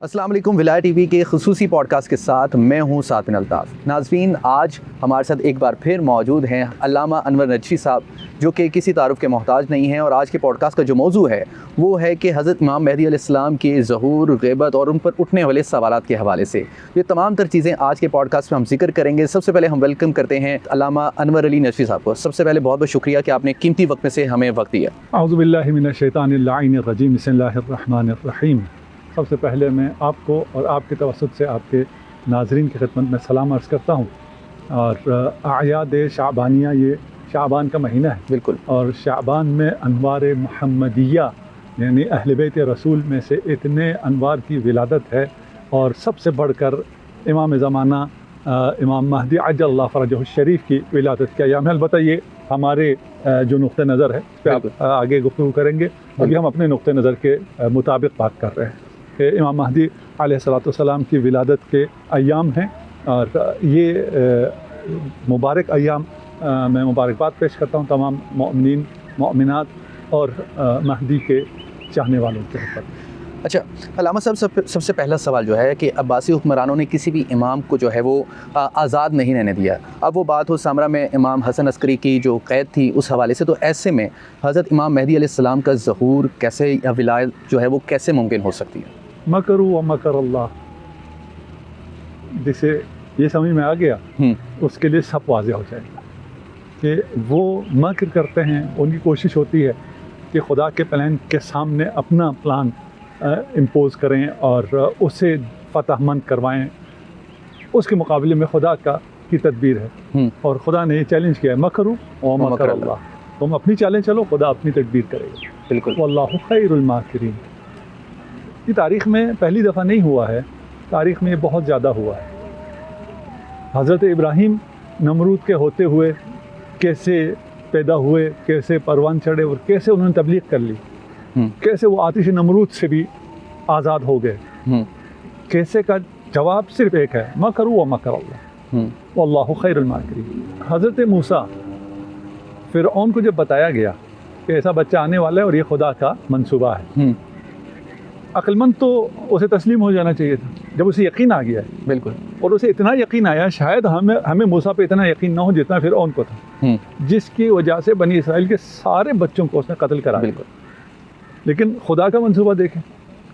अस्सलाम वालेकुम। विलायत टीवी के खुसूसी पॉडकास्ट के साथ मैं हूं सातिन अल्ताफ़। नाज़रीन, आज हमारे साथ एक बार फिर मौजूद हैं अल्लामा अनवर नजफी साहब, जो कि किसी तारुफ़ के मोहताज नहीं हैं। और आज के पॉडकास्ट का जो मौजू है वो है कि हज़रत इमाम मेहदी अलैहिस्सलाम के ज़हूर, ग़ीबत और उन पर उठने वाले सवालात के हवाले से ये तमाम तर चीज़ें आज के पॉडकास्ट में हम जिक्र करेंगे। सबसे पहले हम वेलकम करते हैं अल्लामा अनवर अली नजफी साहब को। सबसे पहले बहुत बहुत शुक्रिया कि आपने कीमती वक्त में से हमें वक्त दिया। औज़ु बिल्लाहि मिनश शैतानिर लाइनिर रजीम, बिस्मिल्लाहिर रहमानिर रहीम। सबसे पहले मैं आपको और आपके तवस्सुत से आपके नाज़रीन की खिदमत में सलाम अर्ज़ करता हूँ। और आयाद शाबानिया, ये शाबान का महीना है बिल्कुल। और शाबान में अनवार मुहम्मदिया यानी अहले बैत रसूल में से इतने अनवार की विलादत है। और सबसे बढ़कर इमाम ज़माना इमाम महदी अज्जलल्लाहु फ़रजहु शरीफ की विलादत का अय्याम है। अलबत्ता ये हमारे जो नुक़्ते नज़र है इस पर आप आगे गुफ्तगू करेंगे। अभी हम अपने नुक़्ते नज़र के मुताबिक बात कर रहे हैं कि इमाम महदी अलैहिस्सलाम की विलादत के अय्याम हैं। और ये मुबारक अय्याम मैं मुबारकबाद पेश करता हूँ तमाम मोमिनीन मोमिनात और महदी के चाहने वालों के ऊपर। अच्छा अल्लामा साहब, सबसे पहला सवाल जो है कि अब्बासी हुक्मरानों ने किसी भी इमाम को जो है वो आज़ाद नहीं रहने दिया। अब वो बात हो सामरा में इमाम हसन अस्करी की जो क़ैद थी उस हवाले से, तो ऐसे में हज़रत इमाम मेहदी अलैहिस्सलाम का ज़हूर कैसे या विलायत जो है वो कैसे मुमकिन हो सकती है? मकरू व मकर अल्लाह, जिसे ये समझ में आ गया उसके लिए सब वाज़ेह हो जाएगा कि वो मकर करते हैं। उनकी कोशिश होती है कि खुदा के प्लान के सामने अपना प्लान इम्पोज़ करें और उसे फ़तहमंद करवाएं। उसके मुकाबले में खुदा की तदबीर है और खुदा ने चैलेंज किया है, मकरू व मकर अल्लाह, तुम अपनी चालें चलो, खुदा अपनी तदबीर करेगा। बिल्कुल। वल्लाहु खैरुल माकिरीन। ये तारीख़ में पहली दफ़ा नहीं हुआ है, तारीख़ में ये बहुत ज़्यादा हुआ है। हज़रत इब्राहीम नमरूद के होते हुए कैसे पैदा हुए, कैसे परवान चढ़े और कैसे उन्होंने तबलीग कर ली, कैसे वो आतिश नमरूद से भी आज़ाद हो गए, कैसे का जवाब सिर्फ एक है, मकरू व मकर अल्लाह वल्लाहु खैरुल माकिरीन। हज़रत मूसा फ़िरऔन को जब बताया गया कि ऐसा बच्चा आने वाला है और ये खुदा का मंसूबा है, अक्लमंद तो उसे तस्लीम हो जाना चाहिए था जब उसे यकीन आ गया है। बिल्कुल। और उसे इतना यकीन आया, शायद हमें मूसा पे इतना यकीन ना हो जितना फ़िरऔन को था, जिसकी वजह से बनी इसराइल के सारे बच्चों को उसने कत्ल कराया। बिल्कुल। लेकिन खुदा का मंसूबा देखें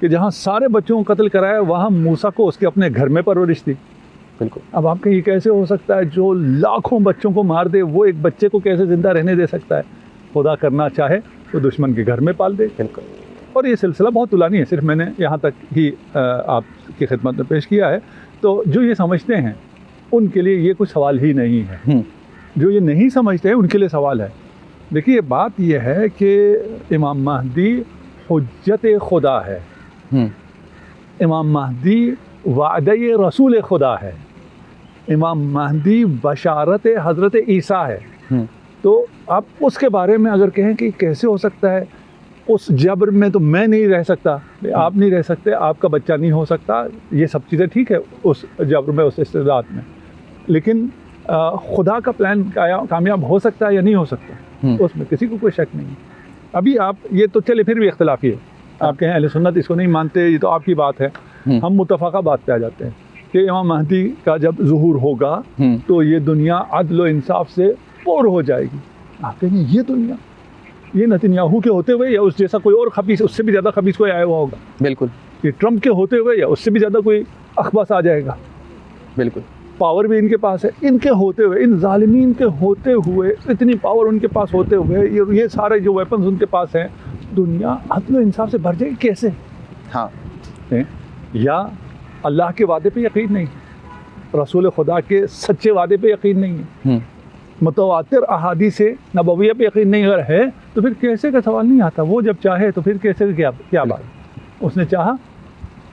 कि जहाँ सारे बच्चों को कत्ल कराया वहाँ मूसा को उसके अपने घर में परवरिश दी। बिल्कुल। अब आप कहें ये कैसे हो सकता है, जो लाखों बच्चों को मार दे वो एक बच्चे को कैसे ज़िंदा रहने दे सकता है? खुदा करना चाहे तो दुश्मन के घर में पाल दे। बिल्कुल। और ये सिलसिला बहुत तुलानी है, सिर्फ मैंने यहाँ तक ही आपकी खिदमत में पेश किया है। तो जो ये समझते हैं उनके लिए ये कुछ सवाल ही नहीं है, जो ये नहीं समझते हैं उनके लिए सवाल है। देखिए बात यह है कि इमाम महदी हुज्जत खुदा है, इमाम महदी वादे रसूल खुदा है, इमाम महदी बशारत हज़रत ईसा है। तो आप उसके बारे में अगर कहें कि कैसे हो सकता है, उस जबर में तो मैं नहीं रह सकता, आप नहीं रह सकते, आपका बच्चा नहीं हो सकता, ये सब चीज़ें ठीक है उस जबर में, उस इस्तिदाद में, लेकिन खुदा का प्लान कामयाब हो सकता है या नहीं हो सकता, उसमें किसी को कोई शक नहीं है। अभी आप ये तो चले फिर भी इख्तिलाफी है, आप कहें अहले सुन्नत इसको नहीं मानते, ये तो आपकी बात है। हम मुत्तफ़क़ा बात पे आ जाते हैं कि इमाम महदी का जब ज़ुहूर होगा तो ये दुनिया अदल व इंसाफ से पुर हो जाएगी। आप कहेंगे ये दुनिया, ये नेतन्याहू के होते हुए या उस जैसा कोई और खबीस, उससे भी ज़्यादा खबीस कोई आया हुआ होगा। बिल्कुल। ये ट्रम्प के होते हुए या उससे भी ज़्यादा कोई अखबास आ जाएगा। बिल्कुल। पावर भी इनके पास है, इनके होते हुए, इन जालिमीन के होते हुए, इतनी पावर उनके पास होते हुए, ये सारे जो वेपन्स उनके पास हैं, दुनिया अदल इंसाफ से भर जाएगी कैसे? हाँ, या अल्लाह के वादे पे यकीन नहीं, रसूल खुदा के सच्चे वादे पे यकीन नहीं है, मुतवातिर अहादीस नबविया पे यकीन नहीं अगर है, तो फिर कैसे का सवाल नहीं आता। वो जब चाहे तो फिर कैसे क्या बात, उसने चाहा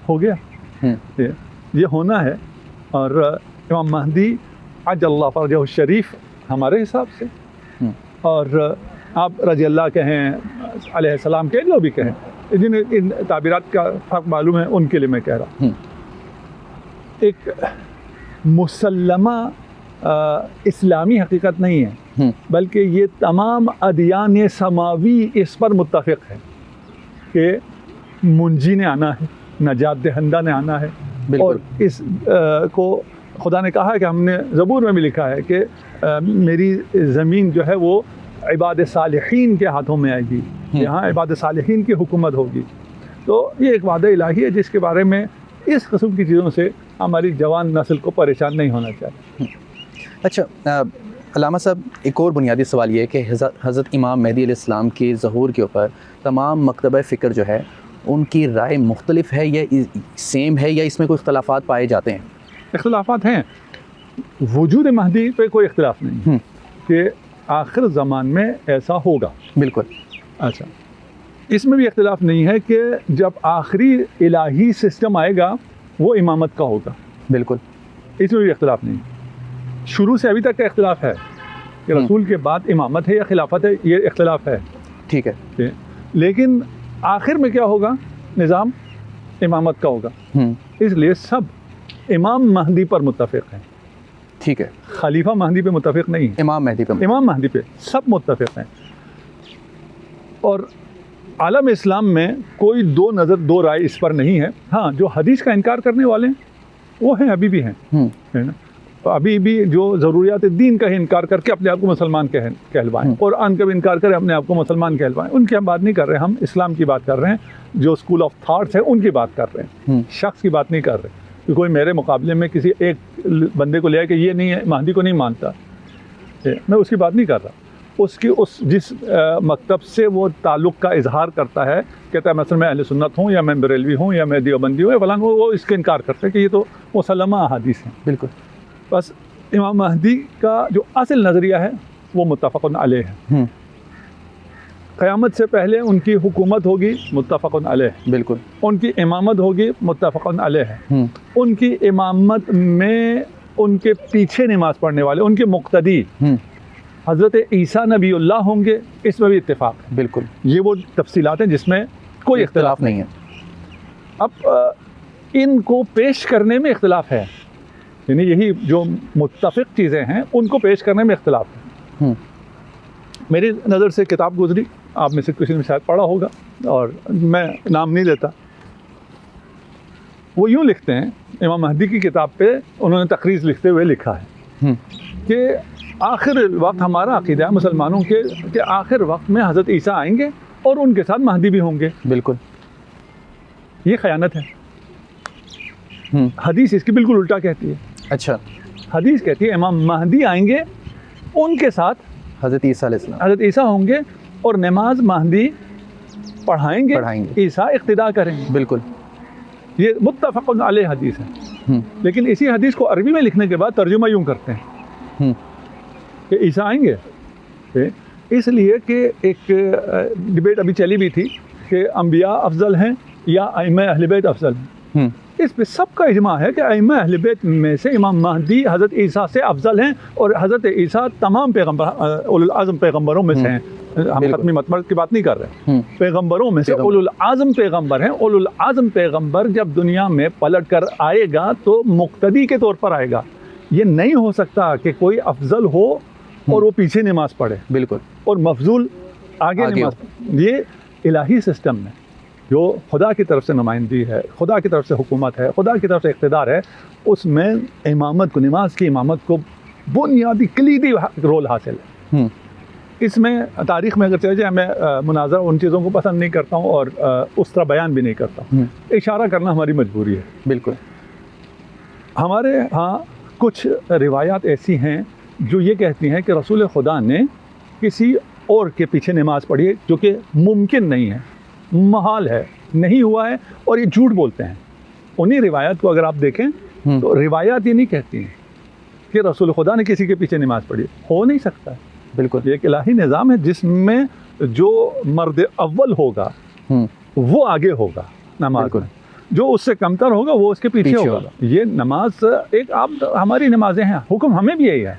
हो गया, ये होना है। और इमाम महदी अज्जलल्लाहु फ़रजहु शरीफ हमारे हिसाब से, और आप रज़ी अल्लाह कहें, अलैहिस्सलाम कहें, जो भी कहें, जिन्हें इन ताबीरात का फ़र्क मालूम है उनके लिए मैं कह रहा हूँ। एक मुसल्लमा इस्लामी हकीकत नहीं है, बल्कि ये तमाम अदियान समावी इस पर मुत्तफ़िक़ है कि मुंजी ने आना है, नजात दहंदा ने आना है। बिल्कुल। और इस को खुदा ने कहा है कि हमने ज़बूर में भी लिखा है कि मेरी ज़मीन जो है वो इबाद सालिहीन के हाथों में आएगी, यहाँ इबाद सालिहीन की हुकूमत होगी। तो ये एक वादा इलाही है जिसके बारे में इस किस्म की चीज़ों से हमारी जवान नस्ल को परेशान नहीं होना चाहिए। अच्छा अल्लामा साहब, एक और बुनियादी सवाल ये है कि हज़रत इमाम मेहदी अलैहिस्सलाम के ज़हूर के ऊपर तमाम मकतब फ़िक्र जो है उनकी राय मुख्तलिफ है या सेम है या इसमें कोई इख्तलाफात पाए जाते हैं? इख्तलाफात हैं। वजूद महदी पे कोई इख्तलाफ नहीं कि आखिर ज़मान में ऐसा होगा। बिल्कुल। अच्छा, इसमें भी इख्तलाफ नहीं है कि जब आखिरी इलाही सिस्टम आएगा वो इमामत का होगा। बिल्कुल। इसमें भी इख्तलाफ नहीं। शुरू से अभी तक का इख्तलाफ है कि रसूल के बाद इमामत है या खिलाफत है, ये इख्तलाफ है। ठीक है। लेकिन आखिर में क्या होगा? निज़ाम इमामत का होगा। इसलिए सब इमाम महदी पर मुत्तफ़िक़ हैं। ठीक है। खलीफा महदी पे मुत्तफ़िक़ नहीं है, इमाम महदी पे सब मुत्तफ़िक़ हैं। और आलम इस्लाम में कोई दो राय इस पर नहीं है। हाँ, जो हदीस का इनकार करने वाले हैं वो हैं, अभी भी हैं, है ना। तो अभी भी जो ज़रूरियात दीन का ही इनकार करके अपने आप को मुसलमान कहलवाएं, कुरान का भी इनकार करें अपने आप को मुसलमान कहलवाएं, उनकी हम बात नहीं कर रहे। हम इस्लाम की बात कर रहे हैं, जो स्कूल ऑफ थाट्स है उनकी बात कर रहे हैं, शख्स की बात नहीं कर रहे कि कोई मेरे मुकाबले में किसी एक बंदे को ले आए कि ये नहीं है, महदी को नहीं मानता, मैं उसकी बात नहीं कर रहा। उसकी जिस मकतब से वो ताल्लुक़ का इजहार करता है, कहता है मसलन मैं अहले सुन्नत हूँ या मैं बरेलवी हूँ या मैं देवबंदी हूँ या फलां, वो इसके इनकार करते हैं कि ये तो मुसल्लमा अहादीस हैं। बिल्कुल। बस इमाम महदी का जो असल नज़रिया है वो मुत्तफ़क़ुन अलैह है। क़यामत से पहले उनकी हुकूमत होगी, मुत्तफ़क़ुन अलैह। बिल्कुल। उनकी इमामत होगी, मुत्तफ़क़ुन अलैह है। उनकी इमामत में उनके पीछे नमाज़ पढ़ने वाले, उनके मुक़्तदी हज़रत ईसा नबीउल्लाह होंगे, इसमें भी इत्तेफ़ाक़ है। बिल्कुल। ये वो तफ़सीलात हैं जिसमें कोई इख्तिलाफ़ नहीं है। अब इनको पेश करने में इख्तिलाफ़ है, यानी यही जो मुत्तफ़िक़ चीज़ें हैं उनको पेश करने में इख्तिलाफ़ है। मेरी नज़र से किताब गुजरी, आप में से किसी ने शायद पढ़ा होगा और मैं नाम नहीं लेता। वो यूँ लिखते हैं, इमाम महदी की किताब पे उन्होंने तक़रीज़ लिखते हुए लिखा है कि आखिर वक्त हमारा अक़ीदा है मुसलमानों के कि आखिर वक्त में हज़रत ईसा आएंगे और उनके साथ महदी भी होंगे। बिल्कुल। ये ख़यानत है। हदीस इसकी बिल्कुल उल्टा कहती है। अच्छा। हदीस कहती है इमाम महदी आएंगे, उनके साथ हज़रत ईसा होंगे और नमाज महदी पढ़ाएंगे, ईसा इक़्तिदा करेंगे। बिल्कुल। ये मुत्तफ़क़ुन अलैह हदीस है। लेकिन इसी हदीस को अरबी में लिखने के बाद तर्जुमा यूँ करते हैं कि ईसा आएंगे, इसलिए कि एक डिबेट अभी चली भी थी कि अंबिया अफजल हैं या अइम्मा अहले बैत अफजल हैं। इस पे सबका इजमा है कि अइम्मा अहले बैत में से इमाम महदी हज़रत ईसा से अफजल हैं और हज़रत ईसा तमाम पैगम्बर उलुल आज़म पैगम्बरों में से हैं। हम खत्मी मतमर्द की बात नहीं कर रहे, पैगम्बरों में से उलुल आज़म पैगम्बर हैं। उलुल आज़म पैगम्बर जब दुनिया में पलट कर आएगा तो मुक्तदी के तौर पर आएगा। ये नहीं हो सकता कि कोई अफजल हो और वो पीछे नमाज़ पढ़े। बिल्कुल। और मफजूल आगे नमाज़। ये इलाही सिस्टम में जो खुदा की तरफ से नुमाइंदगी है, खुदा की तरफ से हुकूमत है, खुदा की तरफ से इक़्तिदार है, उसमें इमामत को, नमाज की इमामत को बुनियादी कलीदी रोल हासिल है। इसमें तारीख़ में अगर चले जाए, मैं मुनाज़रा उन चीज़ों को पसंद नहीं करता हूँ और उस तरह बयान भी नहीं करता हूँ। इशारा करना हमारी मजबूरी है। बिल्कुल। हमारे यहाँ कुछ रिवायात ऐसी हैं जो ये कहती हैं कि रसूल खुदा ने किसी और के पीछे नमाज़ पढ़ी है, जो कि मुमकिन नहीं है, महाल है, नहीं हुआ है, और ये झूठ बोलते हैं। उन्हीं रिवायात को अगर आप देखें तो रिवायात ये नहीं कहती हैं कि रसूल खुदा ने किसी के पीछे नमाज़ पढ़ी, हो नहीं सकता है। बिल्कुल। ये एक इलाही निज़ाम है जिसमें जो मर्द अव्वल होगा वो आगे होगा नमाज में, जो उससे कमतर होगा वो उसके पीछे होगा। ये नमाज एक आप हमारी नमाजें हैं, हुक्म हमें भी यही है,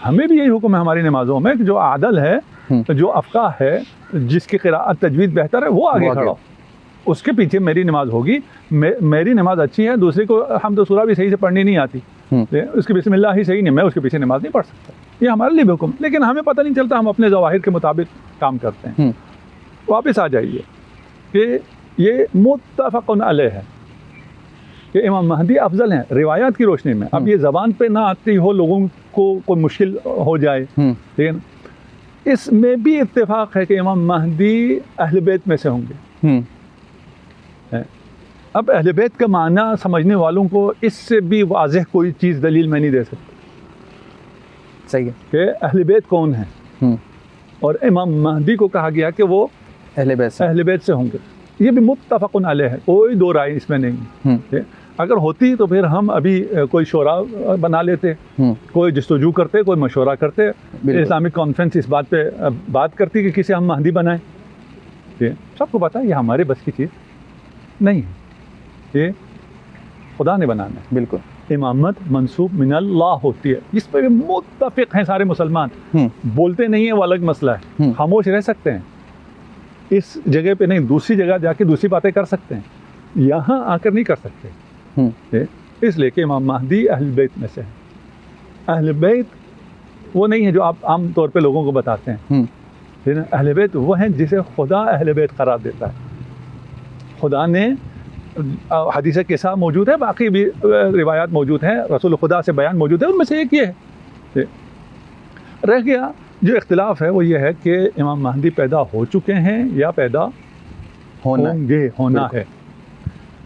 हमें भी यही हुक्म है हमारी नमाजों में कि जो आदल है, जो अफ़क़ाह है, जिसकी क़िराअत तजवीद बेहतर है, वो आगे खड़ा हो, उसके पीछे मेरी नमाज होगी। मेरी नमाज अच्छी है, दूसरे को हम तो सूरा भी सही से पढ़नी नहीं आती, उसकी बिस्मिल्लाह ही सही नहीं, मैं उसके पीछे नमाज नहीं पढ़ सकता। ये हमारे लिए भी हुक्म, लेकिन हमें पता नहीं चलता, हम अपने ज़वाहिर के मुताबिक काम करते हैं। वापस आ जाइए कि ये मुत्तफ़क़ुन अलैह है कि इमाम महदी अफजल हैं रिवायात की रोशनी में। अब ये ज़बान पे ना आती हो, लोगों को कोई मुश्किल हो जाए, ठीक है ना, इसमें भी इत्तेफाक है कि इमाम महदी अहले बैत में से होंगे। अब अहले बैत का माना समझने वालों को इससे भी वाज़ेह कोई चीज़ दलील मैं नहीं दे सकता। सही है कि अहले बैत कौन है, और इमाम महदी को कहा गया कि वो अहले बैत से होंगे। ये भी मुत्तफ़क़ुन अलैह है, कोई दो राय इसमें नहीं। अगर होती तो फिर हम अभी कोई शोरा बना लेते, कोई जस्तजू करते, कोई मशवरा करते, इस्लामिक कॉन्फ्रेंस इस बात पे बात करती कि किसे हम महदी बनाएं। ये सबको पता है ये हमारे बस की चीज़ नहीं है, ये खुदा ने बनाना है। बिल्कुल। इमामत मंसूब मिनल्लाह होती है, इस पर भी मुत्तफ़िक़ हैं सारे मुसलमान। बोलते नहीं है वो अलग मसला है, खामोश रह सकते हैं, इस जगह पे नहीं, दूसरी जगह जाके दूसरी बातें कर सकते हैं, यहाँ आकर नहीं कर सकते। इसलिए कि इमाम महदी अहल बैत में से है। अहल बैत वो नहीं है जो आप आम तौर पे लोगों को बताते हैं, है ना। अहल बैत वो हैं जिसे खुदा अहल बैत करार देता है। खुदा ने हदीस किस्सा मौजूद है, बाकी भी रिवायात मौजूद हैं, रसूल खुदा से बयान मौजूद है, उनमें से एक ये है। रह गया जो इख्तिलाफ है वो ये है कि इमाम महदी पैदा हो चुके हैं या पैदा होना है।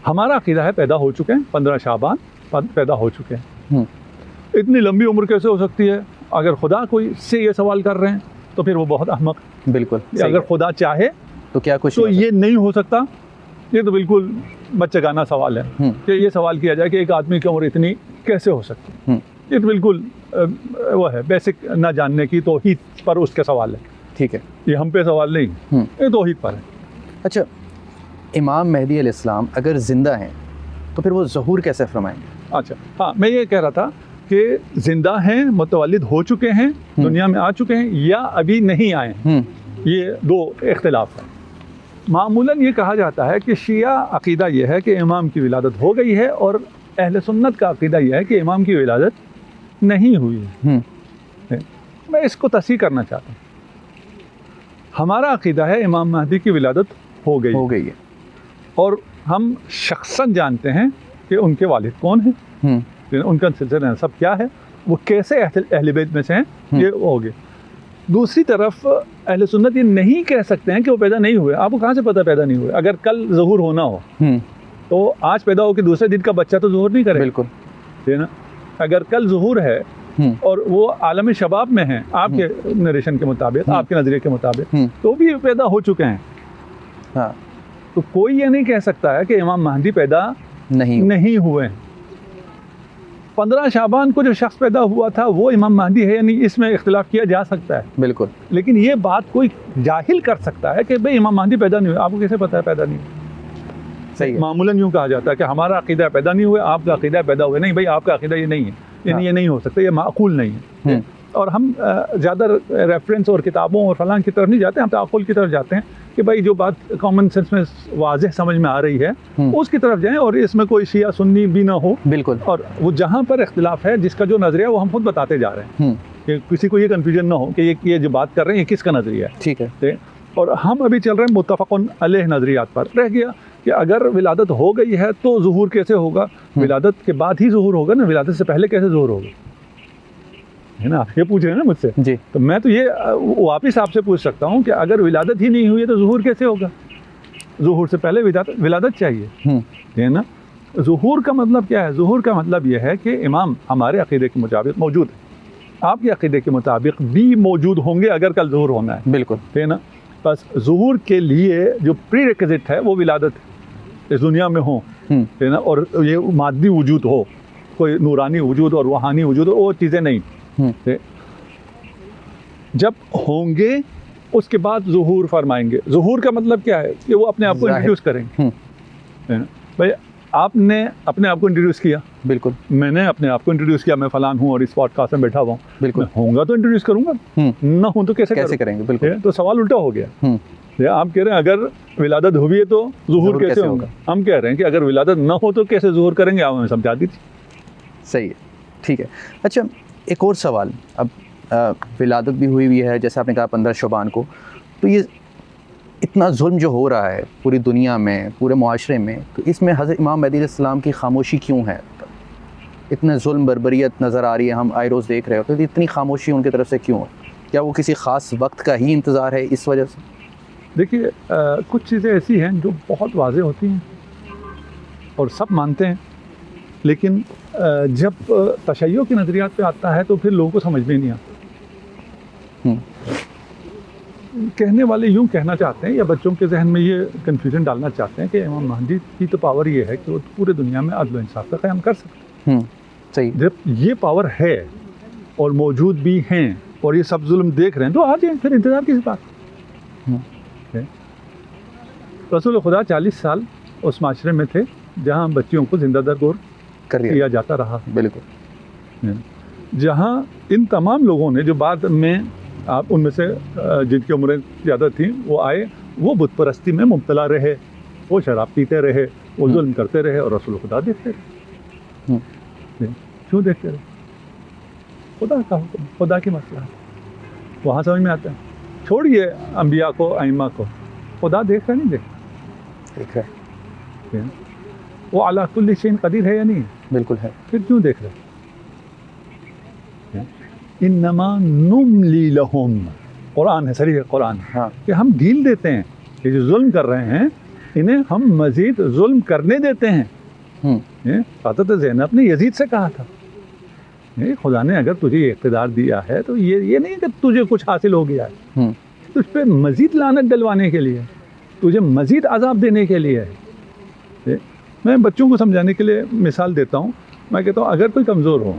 हमारा अक़ीदा है पैदा हो चुके हैं, 15 शाबान पैदा हो चुके हैं। इतनी लंबी उम्र कैसे हो सकती है? अगर खुदा कोई से ये सवाल कर रहे हैं तो फिर वो बहुत अहमक। बिल्कुल। अगर खुदा चाहे तो क्या कुछ तो ये नहीं हो सकता। ये तो बिल्कुल बच्चेगाना सवाल है कि ये सवाल किया जाए कि एक आदमी की उम्र इतनी कैसे हो सकती है। ये तो बिल्कुल वो है बेसिक ना जानने की तौहीद पर उसका सवाल है। ठीक है, ये हम पे सवाल नहीं, ये तौहीद पर है। अच्छा, इमाम मेहदी अलैहिस्सलाम अगर ज़िंदा हैं तो फिर वो ज़हूर कैसे फरमाएंगे? अच्छा, हाँ, मैं ये कह रहा था कि ज़िंदा हैं, मुतवल्लिद हो चुके हैं, दुनिया में आ चुके हैं, या अभी नहीं आए हैं, ये दो इख्तिलाफ है। मामूलन ये कहा जाता है कि शिया अक़ीदा ये है कि इमाम की विलादत हो गई है, और अहले सुन्नत का अक़ीदा ये है कि इमाम की विलादत नहीं हुई है। मैं इसको तस्हीह करना चाहता हूँ। हमारा अक़ीदा है इमाम महदी की विलादत हो गई है, और हम शख्सन जानते हैं कि उनके वालिद कौन हैं, उनका सिलसिला नसब क्या है, वो कैसे अहले बैत में से हैं, ये हो गए। दूसरी तरफ अहले सुन्नत ये नहीं कह सकते हैं कि वो पैदा नहीं हुए। आपको कहाँ से पता पैदा नहीं हुए? अगर कल ज़हूर होना हो तो आज पैदा हो कि दूसरे दिन का बच्चा तो ज़हूर नहीं करेगा। बिल्कुल, है ना। अगर कल ज़हूर है और वो आलम शबाब में है आपके नरेशन के मुताबिक, आपके नज़रिए के मुताबिक, तो भी पैदा हो चुके हैं। हाँ, तो कोई ये नहीं कह सकता है कि इमाम महदी पैदा नहीं हुए हैं। 15 शाबान को जो शख्स पैदा हुआ था वो इमाम महदी है या नहीं, इसमें इख्तिलाफ किया जा सकता है। बिल्कुल, लेकिन ये बात कोई जाहिल कर सकता है कि भाई इमाम महदी पैदा नहीं हुए। आपको कैसे पता है पैदा नहीं हुए? सही है। मामूलन यूँ कहा जाता है कि हमारा अक़ीदा पैदा नहीं हुए, आपका अक़ीदा पैदा हुए। नहीं भाई, आपका अक़ीदा ये नहीं है, ये नहीं हो सकता, ये माक़ूल नहीं है। और हम ज़्यादा रेफरेंस और किताबों और फलां की तरफ नहीं जाते, हम ताक़ुल की तरफ जाते हैं कि भाई जो बात कॉमन सेंस में वाज़ेह समझ में आ रही है उसकी तरफ जाएं, और इसमें कोई शिया सुन्नी भी ना हो। बिल्कुल। और वो जहाँ पर इख्तिलाफ है, जिसका जो नज़रिया वो हम खुद बताते जा रहे हैं कि किसी को ये कन्फ्यूजन ना हो कि ये जो बात कर रहे हैं ये किसका नज़रिया है। ठीक है। और हम अभी चल रहे हैं मुत्तफ़क़ुन अलैह नज़रियात पर। रह गया कि अगर विलादत हो गई है तो ज़हूर कैसे होगा? विलादत के बाद ही ज़हूर होगा ना, विलादत से पहले कैसे ज़हूर होगा, है ना। ये पूछ रहे हैं ना मुझसे जी, तो मैं तो ये वापिस आपसे पूछ सकता हूँ कि अगर विलादत ही नहीं हुई है तो ज़हूर कैसे होगा? ज़हूर से पहले विलादत चाहिए, है ना। ज़हूर का मतलब क्या है? ज़हूर का मतलब ये है कि इमाम हमारे अक़ीदे के मुताबिक मौजूद है, आपके अक़ीदे के मुताबिक भी मौजूद होंगे अगर कल ज़हूर होना है। बिल्कुल, है ना। बस ज़हूर के लिए जो प्री रिक्विज़िट है वो विलादत इस दुनिया में हो, है ना, और ये मादी वजूद हो, कोई नूरानी वजूद और रूहानी वजूद हो, वो चीज़ें नहीं। जब होंगे उसके बाद ज़हूर फरमाएंगे। ज़हूर का मतलब क्या है? कि वो अपने आप को इंट्रोड्यूस करेंगे। भाई आपने अपने आप को इंट्रोड्यूस किया, बिल्कुल, मैंने अपने आप को इंट्रोड्यूस किया, मैं फ़लान हूँ और इस पॉडकास्ट में बैठा हुआ हूँ, बिल्कुल, होऊंगा तो इंट्रोड्यूस करूँगा, ना हूँ तो कैसे करेंगे? बिल्कुल। तो सवाल उल्टा हो गया। आप कह रहे हैं अगर विलादत हुई है तो ज़हूर कैसे होगा? हम कह रहे हैं कि अगर विलादत ना हो तो कैसे ज़हूर करेंगे? आप हमें समझा दीजिए। सही है, ठीक है। अच्छा, एक और सवाल। अब विलादत भी हुई है, जैसे आपने कहा 15 शाबान को, तो ये इतना जुल्म जो हो रहा है पूरी दुनिया में, पूरे मुआशरे में, तो इसमें हज़रत इमाम महदी अलैहिस्सलाम की खामोशी क्यों है? इतने जुल्म बर्बरियत नज़र आ रही है, हम आए रोज़ देख रहे हो, तो इतनी खामोशी उनकी तरफ से क्यों है? क्या वो किसी ख़ास वक्त का ही इंतज़ार है इस वजह से? देखिए, कुछ चीज़ें ऐसी हैं जो बहुत वाज़ेह होती हैं और सब मानते हैं, लेकिन जब तशय्युअ के नज़रियात पे आता है तो फिर लोगों को समझ में नहीं आता। कहने वाले यूँ कहना चाहते हैं या बच्चों के जहन में ये कन्फ्यूजन डालना चाहते हैं कि इमाम महदी की तो पावर ये है कि वो पूरे दुनिया में अदल व इंसाफ का क़याम कर सकते हैं। सही। जब ये पावर है और मौजूद भी हैं और ये सब जुल्म देख रहे हैं तो आ जाए, फिर इंतज़ार किस बात? रसूल खुदा 40 साल उस माशरे में थे जहाँ बच्चियों को जिंदा दरगोर किया जाता रहा। बिल्कुल। जहाँ इन तमाम लोगों ने जो बाद में आप उनमें से जिनकी उम्रें ज़्यादा थी वो आए, वो बुत परस्ती में मुब्तला रहे, वो शराब पीते रहे, वो जुल्म करते रहे और रसूल खुदा देखते रहे। क्यों देखते रहे? खुदा का हुक्म, खुदा की मसला है, वहाँ समझ में आता है। छोड़िए अंबिया को, आइमा को, खुदा देख रहा नहीं देख रहा? वो अला कुल्ली शैइन कदीर है या नहीं? बिल्कुल है। फिर क्यों देख रहे? इन्नमा नुमली लहुम, कुरान है, सही है कुरान, हाँ, कि हम ढील देते हैं, ये जो जुल्म कर रहे हैं इन्हें हम मज़ीद जुल्म करने देते हैं। हज़रत ज़ैनब ने यजीद से कहा था, खुदा ने अगर तुझे इक़्तिदार दिया है तो ये नहीं कि तुझे कुछ हासिल हो गया है, तुझ पे मज़ीद लानत डलवाने के लिए, तुझे मज़ीद अज़ाब देने के लिए है। मैं बच्चों को समझाने के लिए मिसाल देता हूँ। मैं कहता हूँ अगर कोई कमज़ोर हो,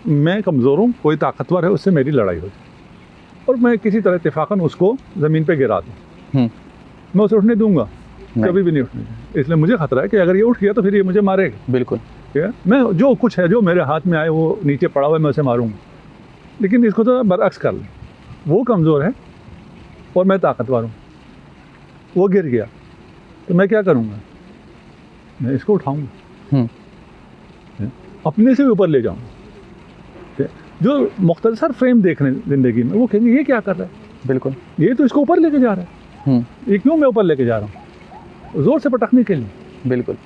मैं कमज़ोर हूँ, कोई ताकतवर है, उससे मेरी लड़ाई हो जाए और मैं किसी तरह इत्तेफ़ाक़न उसको ज़मीन पे गिरा दूँ, मैं उसे उठने दूँगा? कभी भी नहीं उठने दूँगा। इसलिए मुझे ख़तरा है कि अगर ये उठ गया तो फिर ये मुझे मारेगा। बिल्कुल। ठीक है, मैं जो कुछ है, जो मेरे हाथ में आए वो नीचे पड़ा हुआ है, मैं उसे मारूँगा। लेकिन इसको तो बरअक्स कर लें, वो कमज़ोर है और मैं ताकतवर हूँ, वो गिर गया तो मैं क्या करूँगा? मैं इसको उठाऊँगा, अपने से ऊपर ले जाऊँगा। जो मुख्तसर फ्रेम देख रहे हैं ज़िंदगी में, वो कहेंगे ये क्या कर रहा है? बिल्कुल, ये तो इसको ऊपर लेके जा रहा है। ये क्यों मैं ऊपर लेके जा रहा हूँ? ज़ोर से पटकने के लिए। बिल्कुल।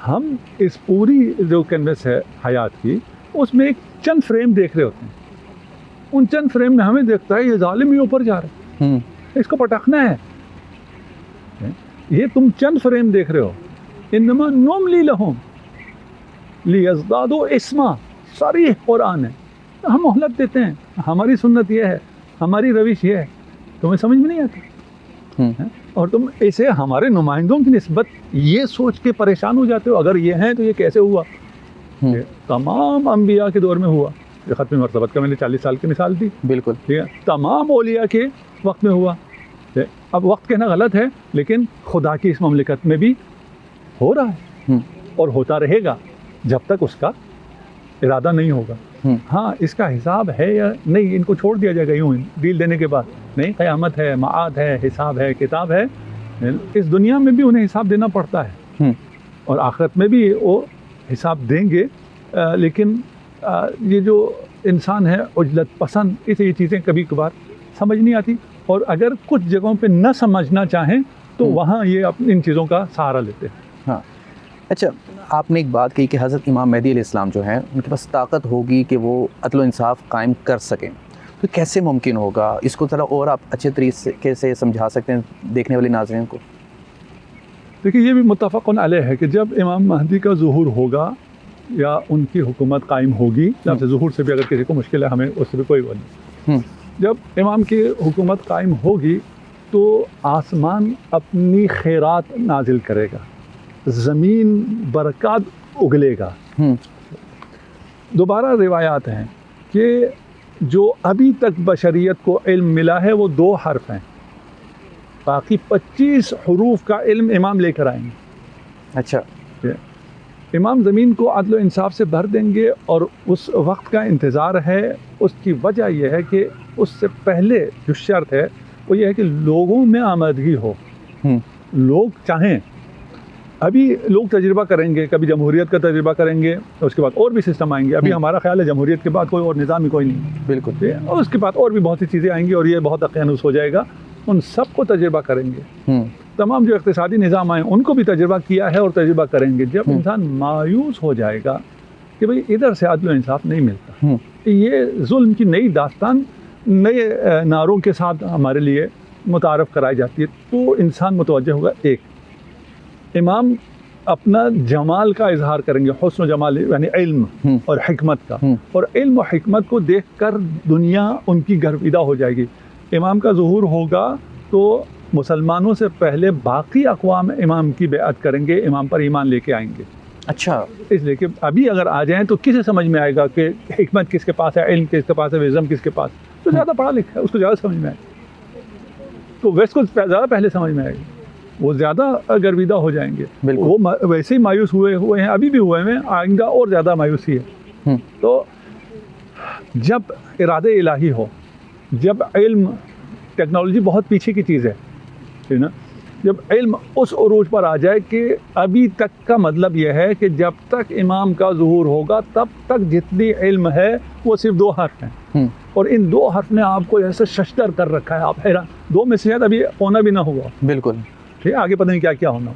हम इस पूरी जो कैनवस है हयात की, उसमें एक चंद फ्रेम देख रहे होते हैं, उन चंद फ्रेम में हमें देखता है ये जालिम ही ऊपर जा रहा है, इसको पटकना है। ये तुम चंद फ्रेम देख रहे हो। इन्नमा नुमली लहुम लियज़दादू इस्मा, सारी कुरान है, हम मोहलत देते हैं। हमारी सुन्नत ये है, हमारी रविश ये है, तुम्हें समझ में नहीं आता और तुम ऐसे हमारे नुमाइंदों की निस्बत ये सोच के परेशान हो जाते हो, अगर ये हैं तो ये कैसे हुआ? तमाम अंबिया के दौर में हुआ। ये ख़त्म मरतबत का मैंने 40 साल की मिसाल दी। बिल्कुल, ठीक है। तमाम औलिया के वक्त में हुआ। अब वक्त कहना गलत है, लेकिन खुदा की इस ममलिकत में भी हो रहा है और होता रहेगा जब तक उसका इरादा नहीं होगा। हाँ, इसका हिसाब है या नहीं, इनको छोड़ दिया जाएगा यूँ डील देने के बाद? नहीं, क़यामत है, माआद है, हिसाब है, किताब है। इस दुनिया में भी उन्हें हिसाब देना पड़ता है और आखिरत में भी वो हिसाब देंगे। लेकिन ये जो इंसान है उजलत पसंद, इसे ये चीज़ें कभी कभार समझ नहीं आती और अगर कुछ जगहों पे न समझना चाहें तो वहाँ ये इन चीज़ों का सहारा लेते हैं। हाँ, अच्छा, आपने एक बात कही कि हज़रत इमाम महदी अलैहिस्सलाम जो हैं उनके पास ताकत होगी कि वो अदल व इंसाफ कायम कर सकें, तो कैसे मुमकिन होगा? इसको ज़रा और आप अच्छे तरीके से समझा सकते हैं देखने वाले नाज़रीन को? देखिए, ये भी मुत्तफ़क़ुन अलैह है कि जब इमाम महदी का ज़ुहूर होगा या उनकी हुकूमत कायम होगी, जब से ज़ुहूर से भी अगर किसी को मुश्किल है, हमें उससे भी कोई वो नहीं। जब इमाम की हुकूमत कायम होगी तो आसमान अपनी खैरात नाजिल करेगा, ज़मीन बरक़ात उगलेगा। दोबारा रिवायात हैं कि जो अभी तक बशरियत को इल्म मिला है वो 2 हर्फ हैं, बाकी 25 हुरूफ का इल्म इमाम लेकर आएंगे। अच्छा, इमाम ज़मीन को अदल व इंसाफ से भर देंगे और उस वक्त का इंतज़ार है। उसकी वजह यह है कि उससे पहले जो शर्त है वो ये है कि लोगों में आमदगी हो, लोग चाहें अभी लोग तजुर्बा करेंगे, कभी जमहूरियत का तजुर्बा करेंगे, उसके बाद और भी सिस्टम आएंगे। अभी हमारा ख्याल है जमहूरियत के बाद कोई और निज़ाम ही कोई नहीं। बिल्कुल। और उसके बाद और भी बहुत सी चीज़ें आएंगी और ये बहुत अक़ियानुस हो जाएगा। उन सबको तजुर्बा करेंगे। तमाम जो इक़्तिसादी निज़ाम आए उनको भी तजुर्बा किया है और तजुर्बा करेंगे। जब इंसान मायूस हो जाएगा कि भाई इधर से आदल और इंसाफ नहीं मिलता, ये जुल्म की नई दास्तान नए नारों के साथ हमारे लिए मुतारफ़ कराई जाती है, तो इंसान मुतवज्जह होगा। एक इमाम अपना जमाल का इजहार करेंगे, हुस्न जमाल यानी इल्म और हिकमत का, और इल्म और हिकमत को देखकर दुनिया उनकी गर्विदा हो जाएगी। इमाम का ज़ुहूर होगा तो मुसलमानों से पहले बाकी अक़वाम इमाम की बेअत करेंगे, इमाम पर ईमान लेके आएंगे। अच्छा, इसलिए कि अभी अगर आ जाएं तो किसे समझ में आएगा कि हिकमत किसके पास है, इल्म किसके पास है, विज़म किसके पास, तो ज़्यादा पढ़ा लिखा है उसको ज़्यादा समझ में आएगा, तो वेस्ट को ज़्यादा पहले समझ में आएगी, वो ज़्यादा गर्विदा हो जाएंगे। वो वैसे ही मायूस हुए हैं, अभी भी हुए हैं, आएंगा और ज़्यादा मायूसी है। तो जब इरादे इलाही हो, जब इल्म, टेक्नोलॉजी बहुत पीछे की चीज़ है ना, जब इल्म उस उरूज पर आ जाए कि अभी तक का मतलब यह है कि जब तक इमाम का ज़ुहूर होगा तब तक जितनी इल्म है वो सिर्फ 2 हर्फ हैं, और इन 2 हर्फ ने आपको ऐसे शशदर कर रखा है, आप हैरान। 2 में से शायद अभी होना भी ना हुआ। बिल्कुल ठीक है, आगे पता नहीं क्या क्या होना,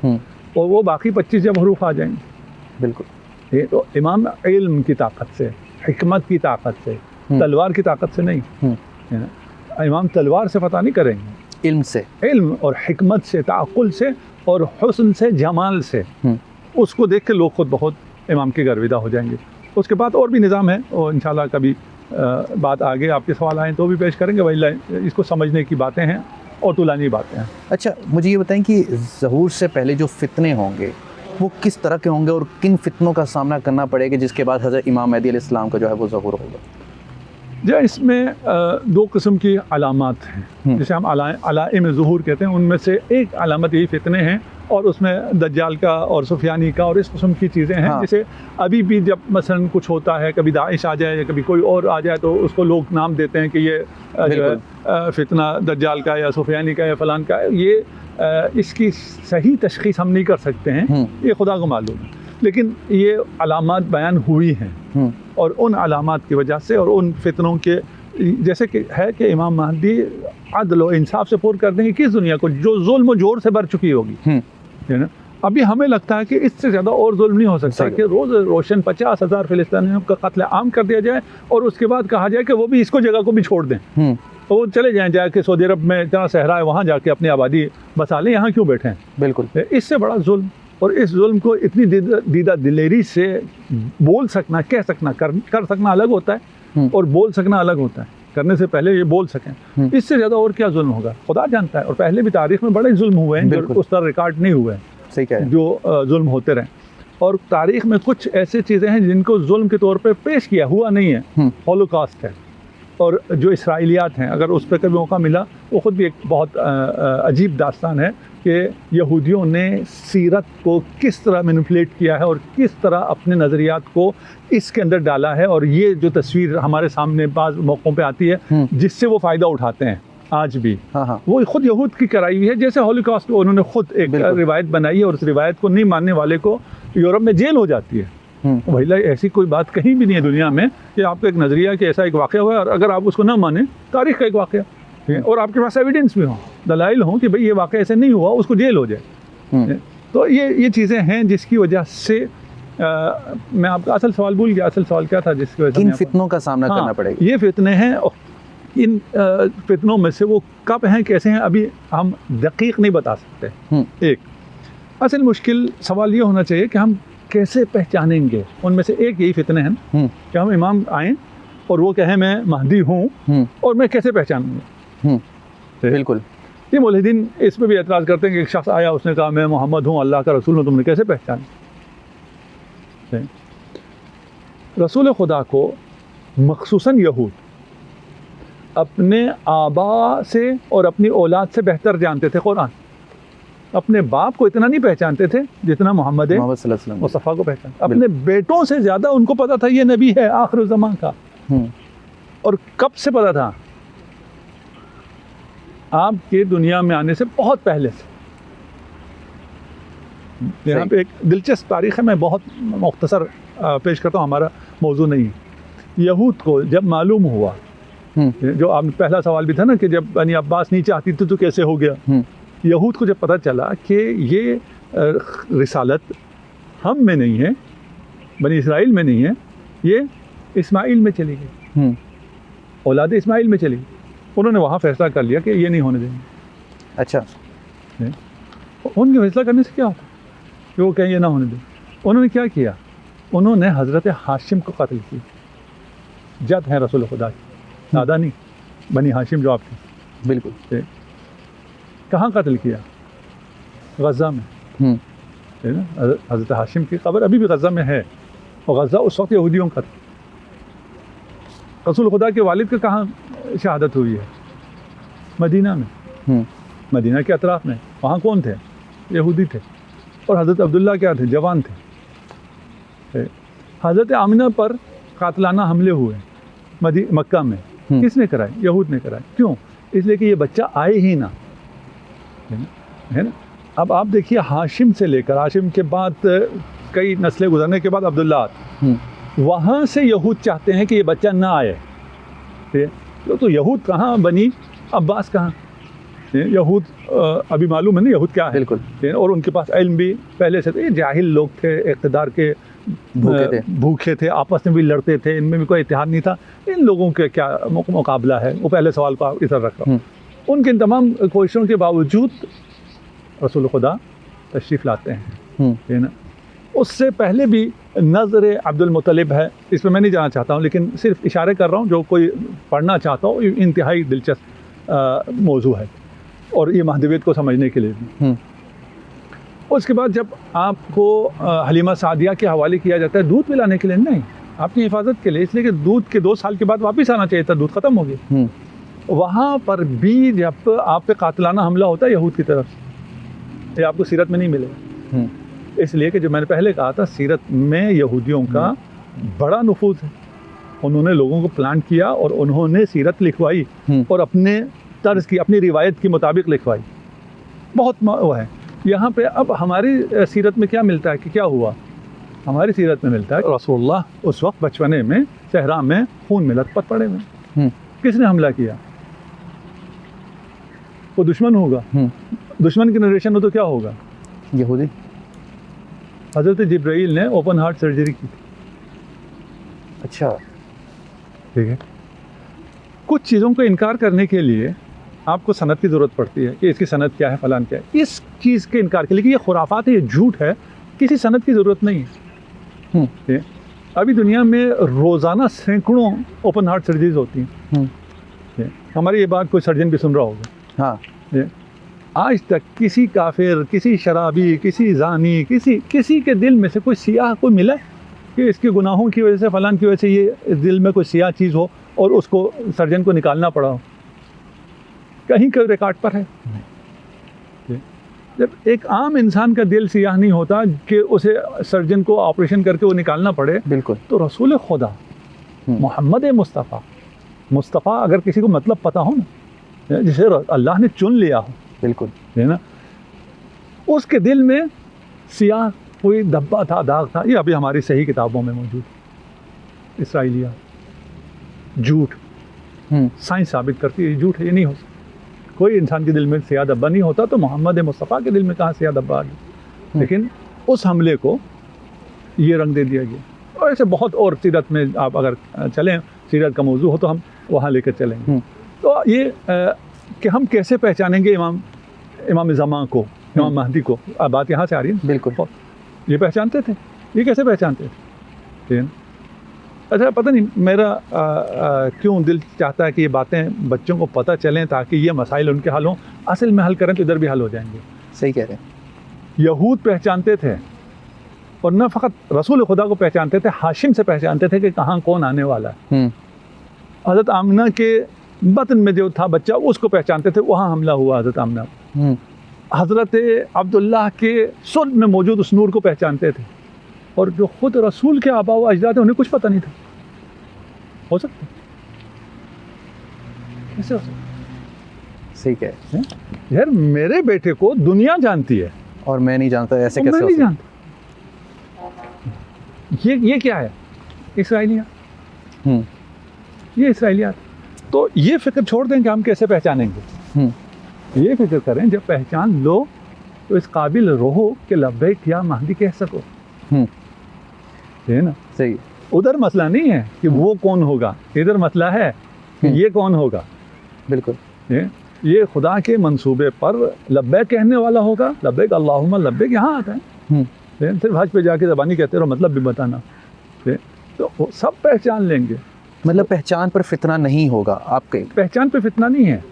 और वो बाकी 25 जब हरूफ आ जाएंगे। बिल्कुल। ये तो इमाम इल्म की ताकत से, हिकमत की ताकत से, तलवार की ताकत से नहीं है ना। इमाम तलवार से फतह नहीं करेंगे, इल्म से, इल्म और हिकमत से, ताक़ुल से और हुस्न से, जमाल से। उसको देख के लोग खुद बहुत इमाम के गर्विदा हो जाएंगे। उसके बाद और भी निज़ाम है, और इंशाल्लाह कभी बात आगे आपके सवाल आएँ तो भी पेश करेंगे। वही इसको समझने की बातें हैं और तुलानी बातें हैं। अच्छा, मुझे ये बताएं कि ज़हूर से पहले जो फितने होंगे वो किस तरह के होंगे और किन फितनों का सामना करना पड़ेगा जिसके बाद हज़रत इमाम महदी अलैहिस्सलाम का जो है वो ज़हूर होगा? जो इसमें 2 किस्म की अलामत हैं, जिसे हम अलाइम ज़ुहूर कहते हैं। उनमें से एक अलामत यही फितने हैं, और उसमें दज्जाल का और सुफियानी का और इस किस्म की चीज़ें हैं। हाँ। जैसे अभी भी जब मसलन कुछ होता है, कभी दाइश आ जाए या कभी कोई और आ जाए, तो उसको लोग नाम देते हैं कि ये जो है फितना दज्जाल का या सुफियानी का या फ़लान का है। ये इसकी सही तशख़ीस हम नहीं कर सकते हैं, ये खुदा को मालूम है, लेकिन ये अलामात बयान हुई हैं, और उन अलामात की वजह से और उन फितनों के जैसे कि है कि इमाम महदी अदल और इंसाफ से पूर कर देंगे किस दुनिया को जो जुल्म जोर से भर चुकी होगी, है ना। अभी हमें लगता है कि इससे ज़्यादा और जुल्म नहीं हो सकता कि रोज़ रोशन 50,000 फ़िलिस्तीनियों का कत्ल आम कर दिया जाए, और उसके बाद कहा जाए कि वो भी इसको जगह को भी छोड़ दें, तो वो चले जाएँ जाके सऊदी अरब में इतना सहरा है, वहाँ जाके अपनी आबादी बसा लें, यहाँ क्यों बैठे हैं। बिल्कुल, इससे बड़ा जुल्म, और इस जुल्म को इतनी दीदा दिलेरी से बोल सकना, कह सकना, कर सकना अलग होता है, और बोल सकना अलग होता है। करने से पहले ये बोल सकें, इससे ज़्यादा और क्या जुल्म होगा, खुदा जानता है। और पहले भी तारीख़ में बड़े जुल्म हुए हैं जो उस तरह रिकॉर्ड नहीं हुए हैं, सही कह रहे हैं, जो जुल्म होते रहे। और तारीख़ में कुछ ऐसी चीज़ें हैं जिनको जुल्म के तौर पर पेश किया हुआ नहीं है। हॉलोकॉस्ट है, और जो इसराइलियात हैं, अगर उस पर कभी मौका मिला, वो ख़ुद भी एक बहुत अजीब दास्तान है कि यहूदियों ने सीरत को किस तरह मैनिपुलेट किया है और किस तरह अपने नज़रियात को इसके अंदर डाला है। और ये जो तस्वीर हमारे सामने बाज़ मौक़ों पे आती है जिससे वो फ़ायदा उठाते हैं आज भी, वो खुद यहूद की कराई हुई है। जैसे हॉलोकॉस्ट उन्होंने खुद एक रिवायत बनाई है, और उस रिवायत को नहीं मानने वाले को यूरोप में जेल हो जाती है। वही ऐसी कोई बात कहीं भी नहीं है दुनिया में कि आपका एक नज़रिया कि ऐसा एक वाक़या हुआ है, और अगर आप उसको ना माने, तारीख़ का एक वाक़या, और आपके पास एविडेंस भी हो, दलाइल हो कि भाई ये वाक़या ऐसे नहीं हुआ, उसको जेल हो जाए। तो ये चीज़ें हैं जिसकी वजह से मैं आपका असल सवाल भूल गया। असल सवाल क्या था जिसकी वजह से किन फितनों का सामना करना पड़ेगा? ये फितने हैं, इन फितनों में से वो कब हैं, कैसे हैं, अभी हम दकीक नहीं बता सकते। एक असल मुश्किल सवाल ये होना चाहिए कि हम कैसे पहचानेंगे। उनमें से एक यही फितने हैं कि हम इमाम आएँ और वो कहें मैं महदी हूँ, और मैं कैसे पहचानूँगा। बिल्कुल, ये मुल्हिदीन इस पर भी एतराज़ करते हैं कि एक शख्स आया, उसने कहा मैं मोहम्मद हूँ, अल्लाह का रसूल हूँ, तुमने कैसे पहचाना। रसूल खुदा को मखसूसन यहूद अपने आबा से और अपनी औलाद से बेहतर जानते थे। कुरान अपने बाप को इतना नहीं पहचानते थे जितना मोहम्मद मुस्तफ़ा को पहचान। अपने बेटों से ज़्यादा उनको पता था ये नबी है आखिर ज़मान का। और कब से पता था? आपके दुनिया में आने से बहुत पहले से। यहाँ पे एक दिलचस्प तारीख़ है, मैं बहुत मुख्तसर पेश करता हूँ, हमारा मौजू नहीं है। यहूद को जब मालूम हुआ, जो आपने पहला सवाल भी था ना कि जब बनी अब्बास नीचे आती थी तो कैसे हो गया, यहूद को जब पता चला कि ये रिसालत हम में नहीं है, बनी इसराइल में नहीं है, ये इस्माइल में चली गई, औलाद इस्माइल में चली गई, उन्होंने वहाँ फैसला कर लिया कि ये नहीं होने देंगे। अच्छा, उनके फैसला करने से क्या होता कि वो कहें ये ना होने दें। उन्होंने क्या किया, उन्होंने हज़रत हाशिम को कत्ल किया। जद है रसूल खुदा की, दादा नहीं, बनी हाशिम जो आपकी। बिल्कुल। कहाँ कत्ल किया? गज़ा में, है ना। हज़रत हाशिम की कब्र अभी भी गज़ा में है, और गज़ा उस वक्त यहूदियों का था। रसूल खुदा के वालिद का कहाँ शहादत हुई है? मदीना में, मदीना के अतराफ़ में। वहाँ कौन थे? यहूदी थे। और हज़रत अब्दुल्ला क्या थे? जवान थे। हज़रत आमिना पर कातलाना हमले हुए मक्का में, किसने कराए? यहूद ने कराए। क्यों? इसलिए कि ये बच्चा आए ही ना, है ना। अब आप देखिए, हाशिम से लेकर, हाशिम के बाद कई नस्लें गुजरने के बाद अब्दुल्ला, वहाँ से यहूद चाहते हैं कि ये बच्चा ना आए। तो यहूद कहाँ, बनी अब्बास कहाँ? यहूद अभी मालूम है ना यहूद क्या है। बिल्कुल। और उनके पास इल्म भी पहले से थे, जाहिल लोग थे, इक़्तिदार के भूखे थे, आपस में भी लड़ते थे, इनमें भी कोई इत्तेहाद नहीं था। इन लोगों के क्या मुकाबला है? वो पहले सवाल को इधर रखा। उनके तमाम कोशिशों के बावजूद रसूल खुदा तशरीफ़ लाते हैं, है ना। उससे पहले भी नज़र अब्दुल मुत्तलिब है, इस पर मैं नहीं जाना चाहता हूँ, लेकिन सिर्फ इशारे कर रहा हूँ, जो कोई पढ़ना चाहता हो, इंतहाई दिलचस्प मौजू है, और ये महदवियत को समझने के लिए भी। उसके बाद जब आपको हलीमा सादिया के हवाले किया जाता है दूध पिलाने के लिए, नहीं, आपकी हिफाजत के लिए, इसलिए कि दूध के 2 साल के बाद वापस आना चाहिए था, दूध ख़त्म हो गया। वहाँ पर भी जब आप पे कातलाना हमला होता है यहूद की तरफ से, ये आपको सीरत में नहीं मिलेगा। इसलिए कि जो मैंने पहले कहा था, सीरत में यहूदियों का बड़ा नफूज़ है। उन्होंने लोगों को प्लान किया और उन्होंने सीरत लिखवाई, और अपने तर्ज की, अपनी रिवायत के मुताबिक लिखवाई। बहुत वो है यहाँ पे। अब हमारी सीरत में क्या मिलता है कि क्या हुआ? हमारी सीरत में मिलता है रसूलुल्लाह उस वक्त बचपने में सहरा में खून में लथपथ पड़े हुए। किसने हमला किया? वो दुश्मन होगा। दुश्मन की नरेशन हो तो क्या होगा? यहूदी। हज़रत जिब्राइल ने ओपन हार्ट सर्जरी की थी। अच्छा, ठीक है। कुछ चीज़ों को इनकार करने के लिए आपको सनद की ज़रूरत पड़ती है कि इसकी सनद क्या है, फलान क्या है। इस चीज़ के इनकार के लिए कि ये खुराफात है, ये झूठ है, किसी सनद की ज़रूरत नहीं है। अभी दुनिया में रोज़ाना सैकड़ों ओपन हार्ट सर्जरीज होती हैं। हमारी ये बात कोई सर्जन भी सुन रहा होगा। हाँ, आज तक किसी काफिर, किसी शराबी, किसी जानी, किसी के दिल में से कोई सियाह कोई मिला कि इसके गुनाहों की वजह से, फलान की वजह से ये दिल में कोई सियाह चीज़ हो और उसको सर्जन को निकालना पड़ा हो? कहीं कोई रिकॉर्ड पर है? जब एक आम इंसान का दिल सियाह नहीं होता कि उसे सर्जन को ऑपरेशन करके वो निकालना पड़े, बिल्कुल, तो रसूल खुदा मोहम्मद मुस्तफ़ा अगर किसी को मतलब पता हो ना, जिसे अल्लाह ने चुन लिया हो, बिल्कुल, है ना, उसके दिल में सियाह कोई धब्बा था, दाग था। ये अभी हमारी सही किताबों में मौजूद। इसराइलिया झूठ, साइंस साबित करती है झूठ है, ये नहीं हो सकता। कोई इंसान के दिल में सियाह धब्बा नहीं होता, तो मोहम्मद मुस्तफ़ा के दिल में कहाँ सियाह धब्बा आ गया? लेकिन उस हमले को ये रंग दे दिया गया। और ऐसे बहुत और सीरत में आप अगर चलें, सीरत का मौजू हो तो हम वहाँ लेकर चलेंगे। तो ये कि हम कैसे पहचानेंगे इमाम ज़मा को, इमाम महदी को? बात यहाँ से आ रही है। बिल्कुल, ये पहचानते थे, ये कैसे पहचानते थे? अच्छा, पता नहीं मेरा क्यों दिल चाहता है कि ये बातें बच्चों को पता चलें ताकि ये मसाइल उनके हल हों। असल में हल करें तो इधर भी हल हो जाएंगे। सही कह रहे हैं। यहूद पहचानते थे, और न फ़कत रसूल खुदा को पहचानते थे, हाशिम से पहचानते थे कि कहाँ कौन आने वाला है। हज़रत आमिना के बतन में जो था बच्चा, उसको पहचानते थे, वहाँ हमला हुआ हज़रत आमिना। हज़रत अब्दुल्ला के सुल्ब में मौजूद उस नूर को पहचानते थे। और जो खुद रसूल के आबा व अजदाद थे, उन्हें कुछ पता नहीं था। हो सकता? कैसे हो सकता? सही कह रहे हैं। यार, मेरे बेटे को दुनिया जानती है और मैं नहीं जानता, ऐसे मैं कैसे नहीं हो सकता? जानता। ये क्या है? इसराइलियात। हम्म, ये इसराइलियात। तो ये फिक्र छोड़ दें कि हम कैसे पहचानेंगे। हम्म, ये फिक्र करें जब पहचान लो तो इस काबिल रहो कि लब्बैक या महदी कह सको, हम्म, है ना। सही। उधर मसला नहीं है कि वो कौन होगा, इधर मसला है कि ये कौन होगा। बिल्कुल। ये खुदा के मंसूबे पर लब्बैक कहने वाला होगा। लब्बैक अल्लाहुम्मा लब्बैक यहाँ आता है। सिर्फ हज पे जाके ज़बानी कहते रहो, मतलब भी बताना। तो वो सब पहचान लेंगे। मतलब पहचान पर फितना नहीं होगा आपके? पहचान पे फितना नहीं है।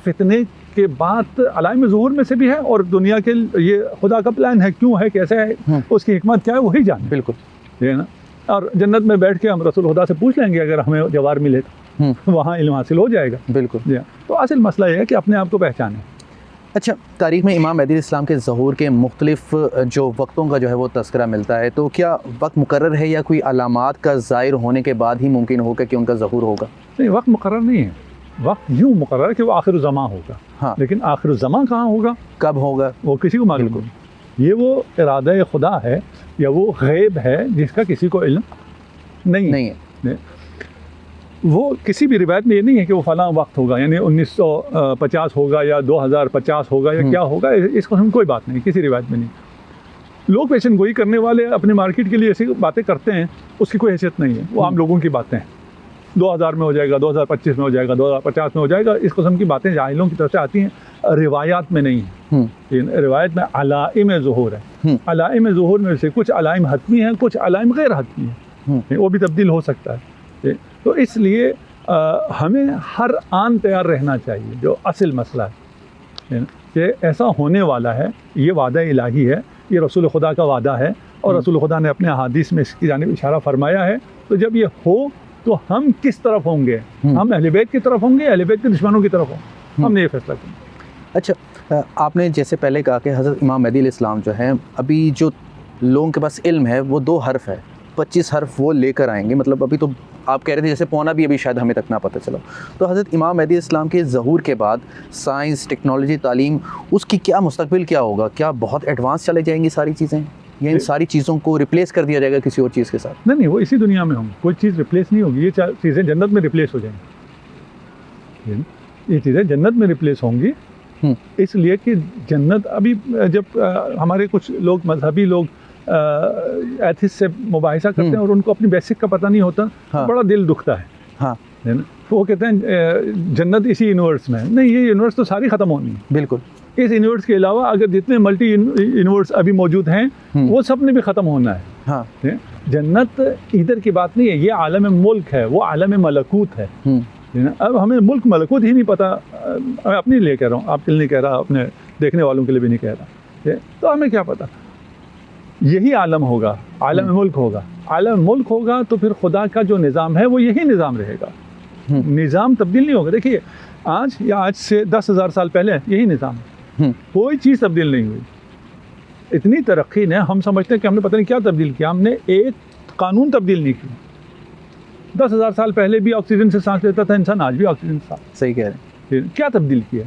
फितने के बात अलाइम ज़ुहूर में से भी है, और दुनिया के ये खुदा का प्लान है, क्यों है, कैसे है, उसकी हिकमत क्या है, वही जाने। बिल्कुल, है ना। और जन्नत में बैठ के हम रसूल खुदा से पूछ लेंगे अगर हमें जवार मिले तो वहाँ इल्म हासिल हो जाएगा। बिल्कुल। तो असल मसला ये है कि अपने आप को पहचानें। अच्छा, तारीख़ में इमाम महदी इस्लाम के ज़हूर के मुख्तलिफ जो वक्तों का जो है वो तज़किरा मिलता है, तो क्या वक्त मुकर्रर है या कोई अलामात का ज़ाहिर होने के बाद ही मुमकिन होगा कि उनका ज़हूर होगा? नहीं, वक्त मुकर्रर नहीं है। वक्त यूँ मुकर्रर है कि वो आखिर ज़मा होगा। हाँ, लेकिन आखिर ज़मा कहाँ होगा, कब होगा, वो किसी को मालूम नहीं। ये वो इरादा खुदा है या वो गैब है जिसका किसी को इल्म नहीं है। वो किसी भी रिवायत में ये नहीं है कि वो फ़लाँ वक्त होगा, यानी 1950 होगा या 2050 होगा या क्या होगा, इसको हम कोई बात नहीं, किसी रिवायत में नहीं। लोग पेशन गोई करने वाले अपने मार्केट के लिए ऐसी बातें करते हैं, उसकी कोई हैसियत नहीं है। वो आम लोगों की बातें हैं। 2000 में हो जाएगा, 2025 में हो जाएगा, 2050 में हो जाएगा, इस किस्म की बातें जाहिलों की तरफ से आती हैं, रिवायात में नहीं है। रिवायत में अलाइम ज़ुहूर है। अलाइम ज़ुहूर में से कुछ अलाइम हतमी हैं, कुछ अलाइम गैर हतमी हैं, वो भी तब्दील हो सकता है। तो इसलिए हमें हर आन तैयार रहना चाहिए। जो असल मसला है कि ऐसा होने वाला है, ये वादा इलाही है, ये रसूल खुदा का वादा है, और रसूल खुदा ने अपने अहादीस में इसकी जानिब इशारा फरमाया है। तो जब ये हो तो हम किस तरफ होंगे? हम अहले बैत की तरफ होंगे, अहले बैत के दुश्मनों की तरफ होंगे? हमने ये फैसला किया। अच्छा, आपने जैसे पहले कहा कि हज़रत इमाम महदी अलैहिस्सलाम जो हैं, अभी जो लोगों के पास इल्म है वो 2 हर्फ है, 25 हर्फ वो लेकर आएंगे। मतलब अभी तो आप कह रहे थे जैसे पौना भी अभी शायद हमें तक ना पता चला। तो हज़रत इमाम महदी इस्लाम के ज़हूर के बाद साइंस, टेक्नोलॉजी, तालीम, उसकी क्या मुस्तकबिल क्या होगा? क्या बहुत एडवांस चले जाएंगी सारी चीज़ें, या इन सारी चीज़ों को रिप्लेस कर दिया जाएगा किसी और चीज़ के साथ? नहीं, वो इसी दुनिया में होंगी, कोई चीज़ रिप्लेस नहीं होगी। ये चीज़ें जन्नत में रिप्लेस हो जाएंगी। ये चीज़ें जन्नत में रिप्लेस होंगी, इसलिए कि जन्नत अभी जब हमारे कुछ लोग मजहबी लोग एथिस से मुबाहिसा करते हैं और उनको अपनी बेसिक का पता नहीं होता, तो बड़ा दिल दुखता है। हाँ, है ना। तो वो कहते हैं जन्नत इसी यूनिवर्स में है। नहीं, ये यूनिवर्स तो सारी ख़त्म होनी है। बिल्कुल। इस यूनिवर्स के अलावा अगर जितने मल्टी यूनिवर्स अभी मौजूद हैं वो सब ने भी ख़त्म होना है। हाँ, जन्नत इधर की बात नहीं है, ये आलम मुल्क है, वो आलम मलकूत है। अब हमें मुल्क मलकूत ही नहीं पता। मैं अपने लिए कह रहा हूँ, आपके लिए नहीं कह रहा, अपने देखने वालों के लिए भी नहीं कह रहा। तो हमें क्या पता, यही आलम होगा, आलम मुल्क होगा। आलम मुल्क होगा तो फिर खुदा का जो निज़ाम है वो यही निज़ाम रहेगा। निज़ाम तब्दील नहीं होगा। देखिए, आज या आज से 10,000 साल पहले यही निज़ाम है, कोई चीज़ तब्दील नहीं हुई। इतनी तरक्की ने, हम समझते हैं कि हमने पता नहीं क्या तब्दील किया, हमने एक कानून तब्दील नहीं किया। 10,000 साल पहले भी ऑक्सीजन से सांस लेता था इंसान, आज भी ऑक्सीजन से। सही कह रहे हैं। क्या तब्दील किया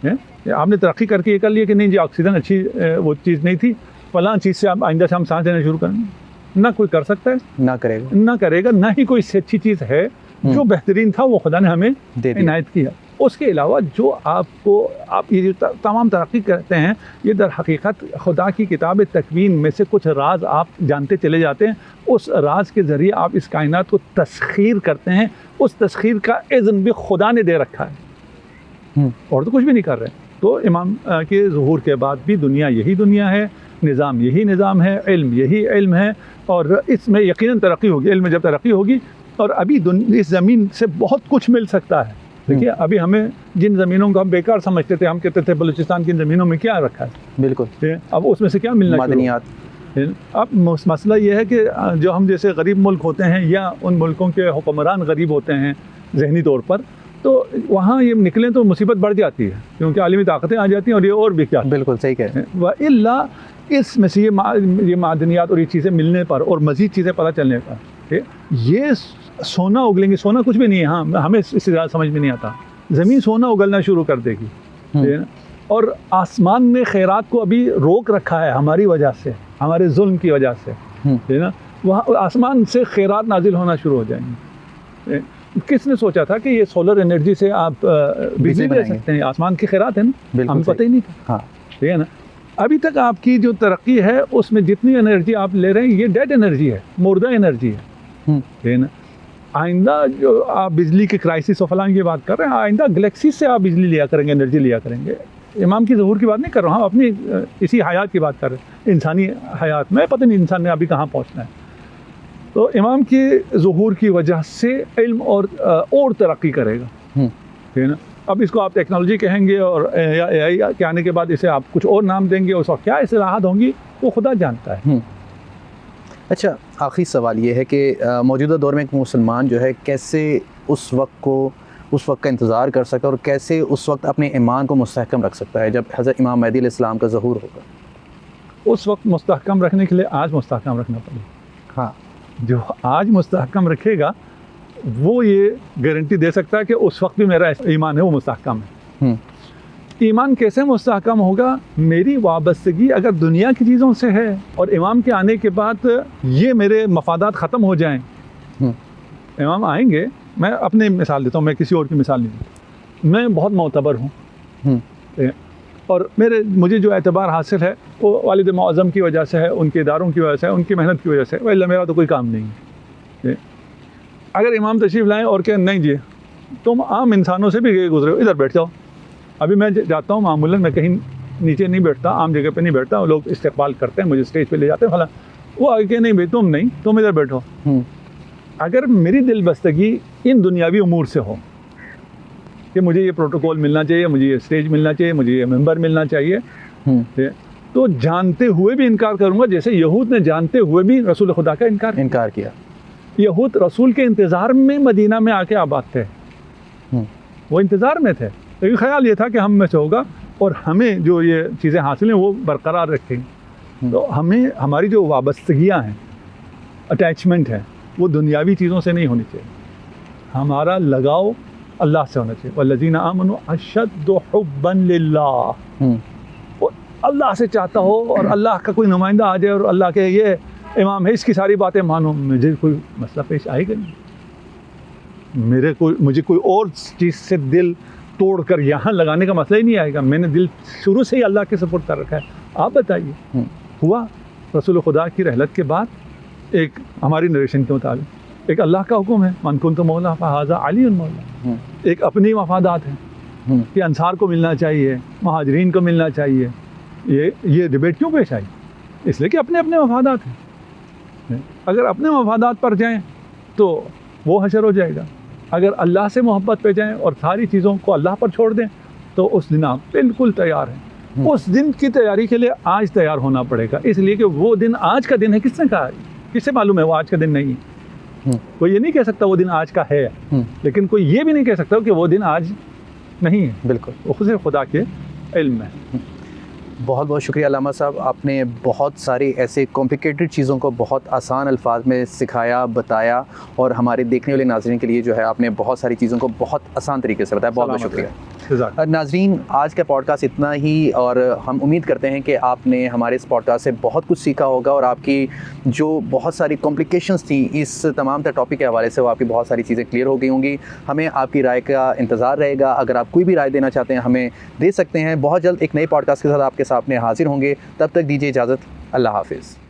है? आपने तरक्की करके ये कर लिया कि नहीं जी ऑक्सीजन अच्छी वो चीज़ नहीं थी, फलां चीज़ से आइंदा से हम सांस लेना शुरू करेंगे। ना कोई कर सकता है, ना करेगा, ना ही कोई अच्छी चीज़ है। जो बेहतरीन था वो खुदा ने हमें इनायत किया। उसके अलावा जो आप ये जो तमाम तरक्की करते हैं, ये दर हकीकत खुदा की किताब तकवीन में से कुछ राज आप जानते चले जाते हैं। उस राज के ज़रिए आप इस कायनात को तस्खीर करते हैं। उस तस्खीर का इज़्न भी खुदा ने दे रखा है, और तो कुछ भी नहीं कर रहे। तो इमाम के ज़ुहूर के बाद भी दुनिया यही दुनिया है, निज़ाम यही निज़ाम है, इल्म यही इल्म है, और इसमें यकीनन तरक्की होगी। इल्म में जब तरक्की होगी, और अभी इस ज़मीन से बहुत कुछ मिल सकता है। देखिए, अभी हमें जिन ज़मीनों को हम बेकार समझते थे, हम कहते थे बलूचिस्तान की ज़मीनों में क्या रखा है, बिल्कुल, अब उसमें से क्या मिलना, मादनियात। अब मसला ये है कि जो हम जैसे गरीब मुल्क होते हैं या उन मुल्कों के हुक्मरान गरीब होते हैं जहनी तौर पर, तो वहाँ ये निकलें तो मुसीबत बढ़ जाती है, क्योंकि आलमी ताकतें आ जाती हैं और ये और बिक जाती हैं। बिल्कुल सही कह रहे हैं। व इल्ला इसमें से ये मादनियात और ये चीज़ें मिलने पर और मज़ीद चीज़ें पता चलने पर ये सोना उगलेंगे। सोना कुछ भी नहीं है। हाँ, हमें इससे ज़्यादा समझ में नहीं आता। ज़मीन सोना उगलना शुरू कर देगी, और आसमान ने खैरात को अभी रोक रखा है हमारी वजह से, हमारे जुल्म की वजह से, है ना। वहाँ आसमान से खैरात नाजिल होना शुरू हो जाएंगे। किसने सोचा था कि ये सोलर एनर्जी से आप बिजली ले सकते हैं? आसमान की खैरात है ना, हमें पता ही नहीं था। हाँ, ठीक है ना। अभी तक आपकी जो तरक्की है उसमें जितनी एनर्जी आप ले रहे हैं ये डेड एनर्जी है, मुर्दा एनर्जी है, ठीक है ना। आइंदा जो आप बिजली के क्राइसिस और फलां की बात कर रहे हैं, आइंदा गैलेक्सी से आप बिजली लिया करेंगे, एनर्जी लिया करेंगे। इमाम की ज़हूर की बात नहीं कर रहा हूँ, अपनी इसी हयात की बात कर रहे हैं, इंसानी हयात में। पता नहीं इंसान ने अभी कहाँ पहुँचना है। तो इमाम की ज़हूर की वजह से इल्म और तरक्की करेगा, ठीक है ना। अब इसको आप टेक्नोलॉजी कहेंगे और या AI के आने के बाद इसे आप कुछ और नाम देंगे, उस वक्त क्या इस्लाहात होंगी वो खुदा जानता है। अच्छा, आखिरी सवाल ये है कि मौजूदा दौर में एक मुसलमान जो है कैसे उस वक्त का इंतज़ार कर सकता है और कैसे उस वक्त अपने ईमान को मुस्तहकम रख सकता है जब हज़रत इमाम महदी अलैहिस्सलाम का ज़हूर होगा? उस वक्त मुस्तहकम रखने के लिए आज मुस्तहकम रखना पड़ेगा। हाँ, जो आज मुस्तहकम रखेगा वो ये गारंटी दे सकता है कि उस वक्त भी मेरा ईमान है वो मुस्तहकम है। ईमान कैसे मुस्तहकम होगा? मेरी वाबस्तगी अगर दुनिया की चीज़ों से है और इमाम के आने के बाद ये मेरे मफादात ख़त्म हो जाएं, इमाम आएंगे। मैं अपनी मिसाल देता हूँ, मैं किसी और की मिसाल नहीं देता। मैं बहुत मोतबर हूँ और मुझे जो एतबार हासिल है वो वालिद मुअज़्ज़म की वजह से है, उनके इदारों की वजह से है, उनकी मेहनत की वजह से। वल्ला मेरा तो कोई काम नहीं है। अगर इमाम तशरीफ़ लाएँ और कहें नहीं जी तुम आम इंसानों से भी गए गुजरे हो, इधर बैठ जाओ। अभी मैं जाता हूँ मामूलन, मैं कहीं नीचे नहीं बैठता, आम जगह पे नहीं बैठता। लोग इस्तकबाल करते हैं, मुझे स्टेज पे ले जाते हैं फला, वो आगे के नहीं भाई तुम नहीं, तुम इधर बैठो। अगर मेरी दिल बस्तगी इन दुनियावी उमूर से हो कि मुझे ये प्रोटोकॉल मिलना चाहिए, मुझे ये स्टेज मिलना चाहिए, मुझे ये मेंबर मिलना चाहिए, तो जानते हुए भी इनकार करूँगा। जैसे यहूद ने जानते हुए भी रसूल खुदा का इनकार किया। यहूद रसूल के इंतज़ार में मदीना में आके आबाद थे, वो इंतज़ार में थे, लेकिन ख्याल ये था कि हम में से होगा और हमें जो ये चीज़ें हासिल हैं वो बरकरार रखेंगे। तो हमें हमारी जो वाबस्तगियाँ हैं, अटैचमेंट है, वो दुनियावी चीज़ों से नहीं होनी चाहिए। हमारा लगाव अल्लाह से होना चाहिए। वल्लज़ीना आमनू अशद्दु हुब्बन लिल्लाह। वो अल्लाह से चाहता हो और अल्लाह का कोई नुमाइंदा आ जाए और अल्लाह के ये इमाम है, इसकी सारी बातें मानो, मुझे कोई मसला पेश आएगा नहीं। मुझे कोई और चीज़ से दिल तोड़ कर यहाँ लगाने का मसला ही नहीं आएगा। मैंने दिल शुरू से ही अल्लाह के सपोर्ट कर रखा है। आप बताइए, हुआ रसूल खुदा की रहलत के बाद एक हमारी नरेशन के मुताबिक एक अल्लाह का हुक्म है, मन कुंतु मौला फहाज़ा अली मौला। एक अपनी मफादात है कि अंसार को मिलना चाहिए, महाजरीन को मिलना चाहिए। ये डिबेट क्यों पेश आई? इसलिए कि अपने अपने मफादात हैं। अगर अपने मफादात पर जाएं तो वो हशर हो जाएगा। अगर अल्लाह से मोहब्बत पे जाएं और सारी चीज़ों को अल्लाह पर छोड़ दें तो उस दिन आप बिल्कुल तैयार हैं। उस दिन की तैयारी के लिए आज तैयार होना पड़ेगा, इसलिए कि वो दिन आज का दिन है। किसने कहा? किससे मालूम है वो आज का दिन नहीं है? कोई ये नहीं कह सकता वो दिन आज का है, लेकिन कोई ये भी नहीं कह सकता कि वो दिन आज नहीं है। बिल्कुल, वो खुद खुदा के इल्म में। बहुत बहुत शुक्रिया अल्लामा साहब, आपने बहुत सारी ऐसे कॉम्प्लिकेटेड चीज़ों को बहुत आसान अल्फाज में सिखाया, बताया और हमारे देखने वाले नाज़रीन के लिए जो है आपने बहुत सारी चीज़ों को बहुत आसान तरीके से बताया। बहुत बहुत शुक्रिया नाज़रीन। आज का पॉडकास्ट इतना ही और हम उम्मीद करते हैं कि आपने हमारे इस पॉडकास्ट से बहुत कुछ सीखा होगा और आपकी जो बहुत सारी कॉम्प्लिकेशंस थी इस तमाम तर टॉपिक के हवाले से वो आपकी बहुत सारी चीज़ें क्लियर हो गई होंगी। हमें आपकी राय का इंतज़ार रहेगा। अगर आप कोई भी राय देना चाहते हैं हमें दे सकते हैं। बहुत जल्द एक नए पॉडकास्ट के साथ आपके सामने हाजिर होंगे। तब तक दीजिए इजाज़त। अल्लाह हाफ़िज़।